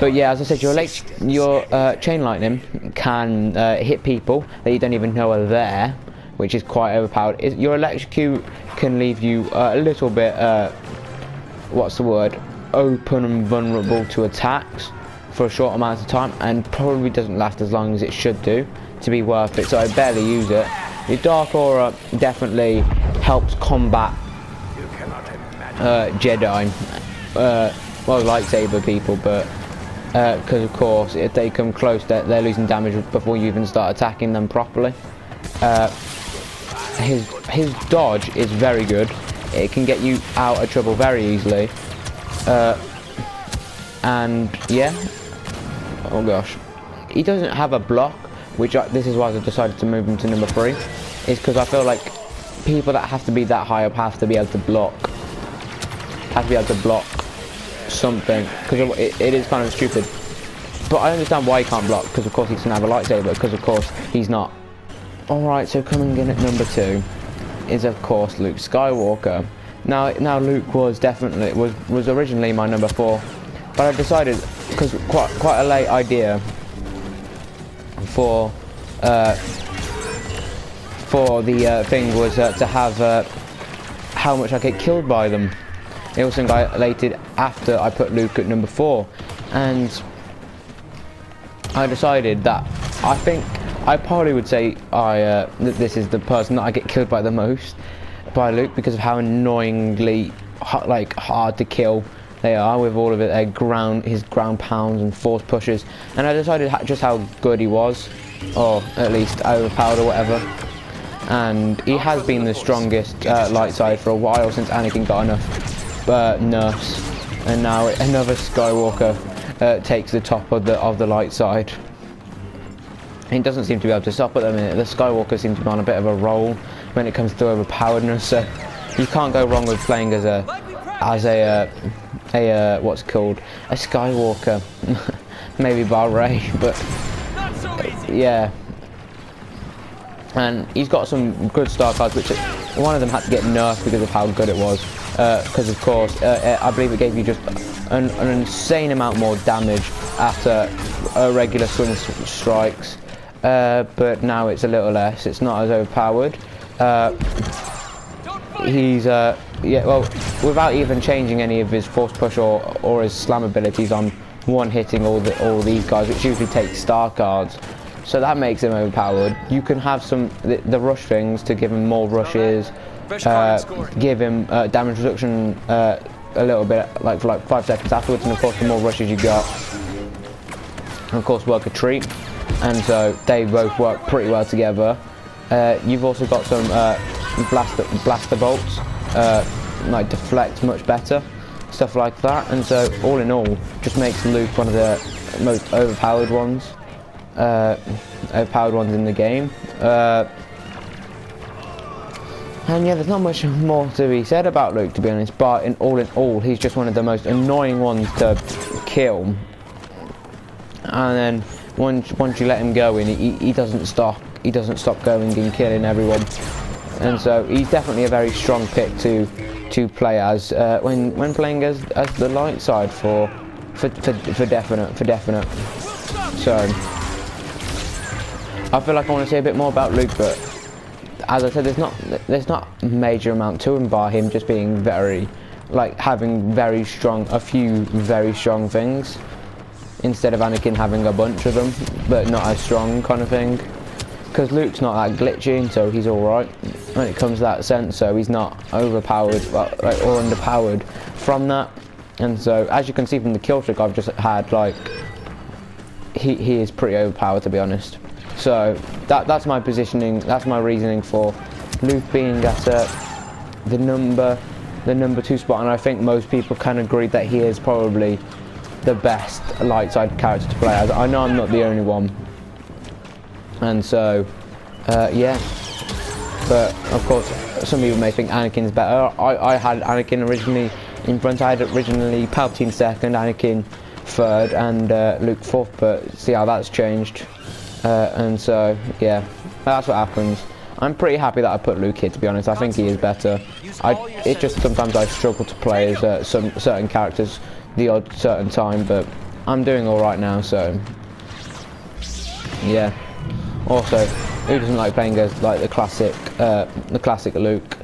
But yeah, as I said, your chain lightning can hit people that you don't even know are there, which is quite overpowered. Your electrocute can leave you a little bit, open and vulnerable to attacks for a short amount of time, and probably doesn't last as long as it should do to be worth it, so I barely use it. Your Dark Aura definitely helps combat Jedi, lightsaber people, but because of course if they come close they're losing damage before you even start attacking them properly. His dodge is very good. It can get you out of trouble very easily, and yeah, oh gosh, he doesn't have a block, which this is why I decided to move him to number 3, is because I feel like people that have to be that high up have to be able to block something, because it is kind of stupid. But I understand why he can't block, because of course he doesn't have a lightsaber, because of course he's not. Alright, so coming in at number 2 is of course Luke Skywalker. Now Luke was originally my number 4, but I decided, because quite a late idea for the thing was to have how much I get killed by them. It was something I related after I put Luke at number 4, and I decided that I think I probably would say that this is the person that I get killed by the most, by Luke, because of how annoyingly hard to kill they are with all of it, his ground pounds and force pushes. And I decided just how good he was, or at least overpowered or whatever. And he has been the strongest light side for a while since Anakin got enough nerfs, and now another Skywalker takes the top of the light side. He doesn't seem to be able to stop at the minute. The Skywalker seems to be on a bit of a roll when it comes to overpoweredness, so You can't go wrong with playing as a what's it called, a Skywalker. Maybe Bar Ray, but yeah. And he's got some good star cards, which one of them had to get nerfed because of how good it was. Because of course, I believe it gave you just an insane amount more damage after regular swing strikes. But now it's a little less. It's not as overpowered. He's yeah, well, without even changing any of his force push or his slam abilities, on one hitting all these guys, which usually takes star cards. So that makes him overpowered. You can have some the rush things to give him more rushes, give him damage reduction a little bit, like for like 5 seconds afterwards, and of course the more rushes you got, and of course work a treat, and so they both work pretty well together. You've also got some blaster bolts, like deflect much better, stuff like that, and so all in all, just makes Luke one of the most overpowered ones in the game. And yeah, there's not much more to be said about Luke, to be honest, but in all, he's just one of the most annoying ones to kill. And then once you let him go in, he doesn't stop going and killing everyone. And so he's definitely a very strong pick to play as when playing as the light side for definite. So I feel like I want to say a bit more about Luke, but as I said, there's not a major amount to him bar him just being having a few very strong things, instead of Anakin having a bunch of them but not as strong kind of thing. Because Luke's not that glitchy, and so he's alright when it comes to that sense, so he's not overpowered or underpowered from that. And so as you can see from the kill streak I've just had, like, he is pretty overpowered, to be honest. So that's my positioning, that's my reasoning for Luke being at the number 2 spot, and I think most people can agree that he is probably the best light side character to play as. I know I'm not the only one, and so yeah. But of course, some people may think Anakin's better. I had Anakin originally in front. I had originally Palpatine second, Anakin third, and Luke fourth. But see how that's changed. And so, yeah, that's what happens. I'm pretty happy that I put Luke here, to be honest. I think he is better. It's just sometimes I struggle to play as some certain characters the odd certain time, but I'm doing alright now, so yeah. Also, who doesn't like playing as like the classic Luke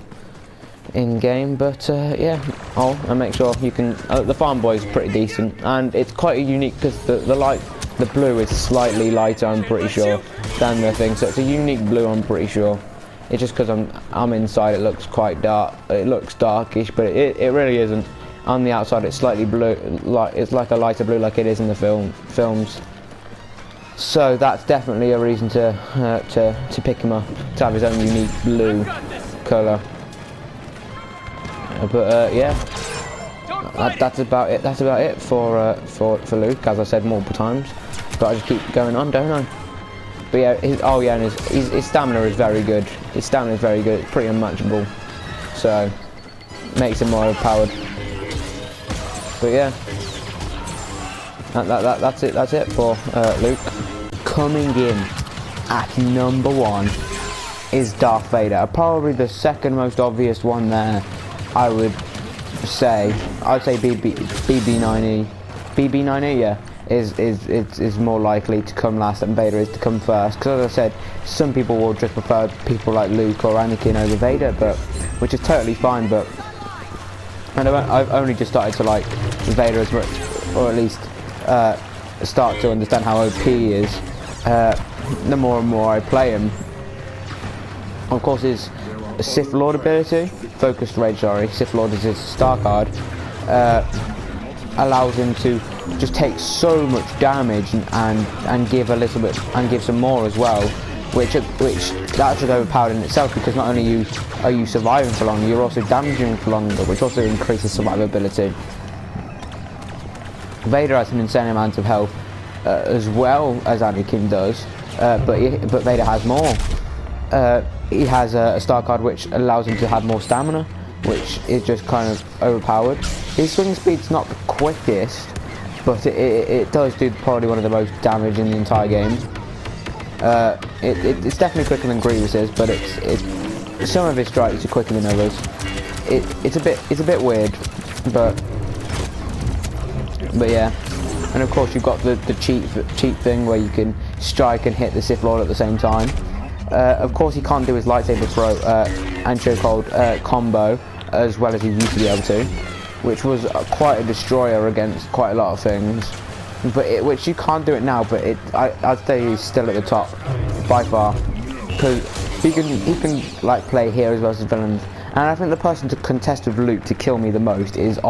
in game? But yeah, and make sure you can. The farm boy is pretty decent, and it's quite a unique because the blue is slightly lighter, I'm pretty sure, than the thing. So it's a unique blue, I'm pretty sure. It's just because I'm inside, it looks quite dark. It looks darkish, but it really isn't. On the outside, it's slightly blue, it's like a lighter blue, like it is in the films. So that's definitely a reason to pick him up, to have his own unique blue colour. But yeah. That's about it. That's about it for Luke, as I said multiple times. But I just keep going on, don't I? But yeah, and his stamina is very good. His stamina is very good. It's pretty unmatchable, so makes him more overpowered. But yeah, that's it. That's it for Luke. Coming in at number 1 is Darth Vader. Probably the second most obvious one there. I'd say BB9E, yeah, is more likely to come last than Vader is to come first, because as I said, some people will just prefer people like Luke or Anakin over Vader, but which is totally fine. But I've only just started to like Vader as much, or at least start to understand how OP he is the more and more I play him. Of course, his Sith Lord ability, Focused Rage, Sith Lord is his star card, allows him to just take so much damage and give a little bit, and give some more as well, which that's just overpowered in itself, because not only are you surviving for longer, you're also damaging for longer, which also increases survivability. Vader has an insane amount of health as well as Anakin does, but Vader has more. He has a star card which allows him to have more stamina, which is just kind of overpowered. His swing speed's not the quickest, but it does do probably one of the most damage in the entire game. It's definitely quicker than Grievous's, but some of his strikes are quicker than others. It's a bit weird, but yeah. And of course you've got the cheat thing where you can strike and hit the Sith Lord at the same time. Of course he can't do his lightsaber throw and chokehold combo as well as he used to be able to, which was quite a destroyer against quite a lot of things. But which you can't do it now, but I'd say he's still at the top by far, because he can like play heroes versus villains, and I think the person to contest with Luke to kill me the most is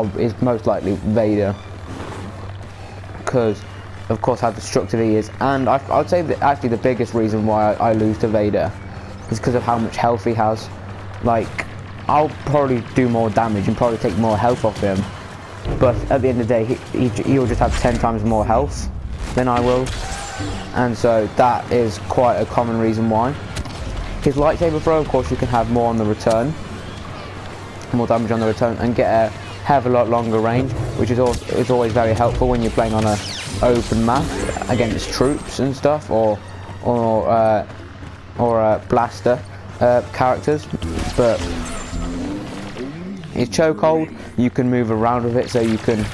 most likely Vader, because of course how destructive he is, and I'd say that actually the biggest reason why I lose to Vader is because of how much health he has. Like, I'll probably do more damage and probably take more health off him, but at the end of the day he'll just have 10 times more health than I will, and so that is quite a common reason why. His lightsaber throw, of course, you can have more on the return, more damage on the return, and get a hell of a lot longer range, which is always very helpful when you're playing on a open map against troops and stuff, or blaster characters. But his chokehold, you can move around with it, so you can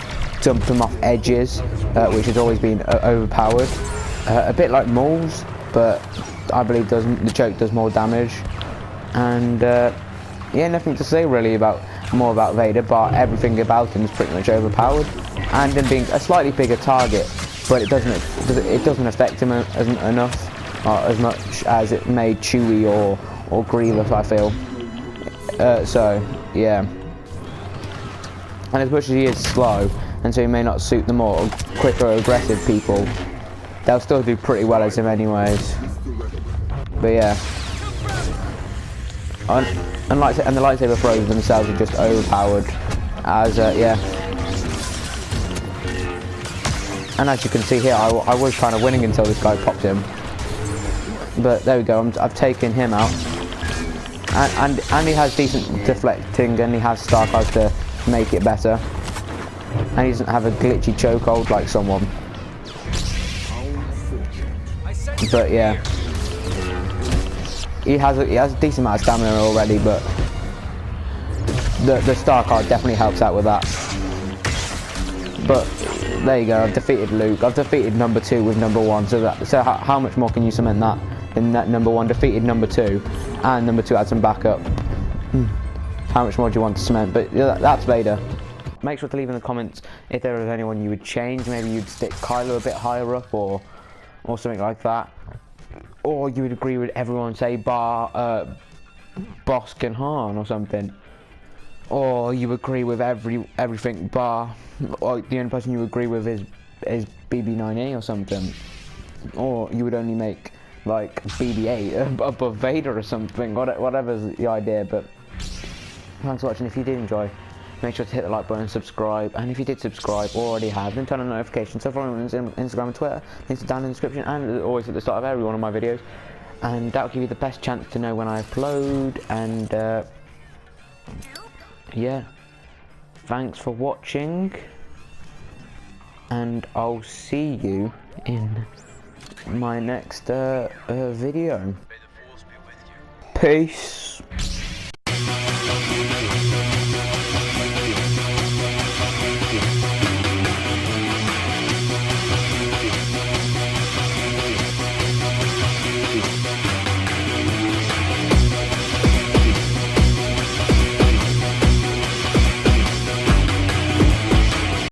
jump them off edges, which has always been overpowered. A bit like Maul's, but I believe the choke does more damage. And yeah, nothing to say really more about Vader, but everything about him is pretty much overpowered, and him being a slightly bigger target, but it doesn't affect him enough, as much as it made Chewie or Grievous, I feel. So yeah, and as much as he is slow, and so he may not suit the more quicker, aggressive people, they'll still do pretty well as him anyways. But yeah, and the lightsaber throws themselves are just overpowered, as yeah. And as you can see here, I was kind of winning until this guy popped him. But there we go, I've taken him out. And he has decent deflecting, and he has star cards to make it better. And he doesn't have a glitchy chokehold like someone. But yeah, he has a decent amount of stamina already, but the star card definitely helps out with that. But there you go, I've defeated Luke. I've defeated number 2 with number 1. So how much more can you cement that? In that number 1 defeated number 2, and number 2 had some backup. How much more do you want to cement? But yeah, that's Vader. Make sure to leave in the comments if there is anyone you would change. Maybe you'd stick Kylo a bit higher up, or something like that. Or you would agree with everyone, say bar Bosk and Han or something. Or you agree with everything bar, or the only person you agree with is BB-9E or something. Or you would only make like BB-8 above Vader or something. Whatever's the idea. But thanks for watching. If you did enjoy, make sure to hit the like button and subscribe. And if you did subscribe or already have, then turn on notifications. So follow me on Instagram and Twitter. Links are down in the description and always at the start of every one of my videos. And that'll give you the best chance to know when I upload. And yeah, thanks for watching, and I'll see you in my next video. Peace.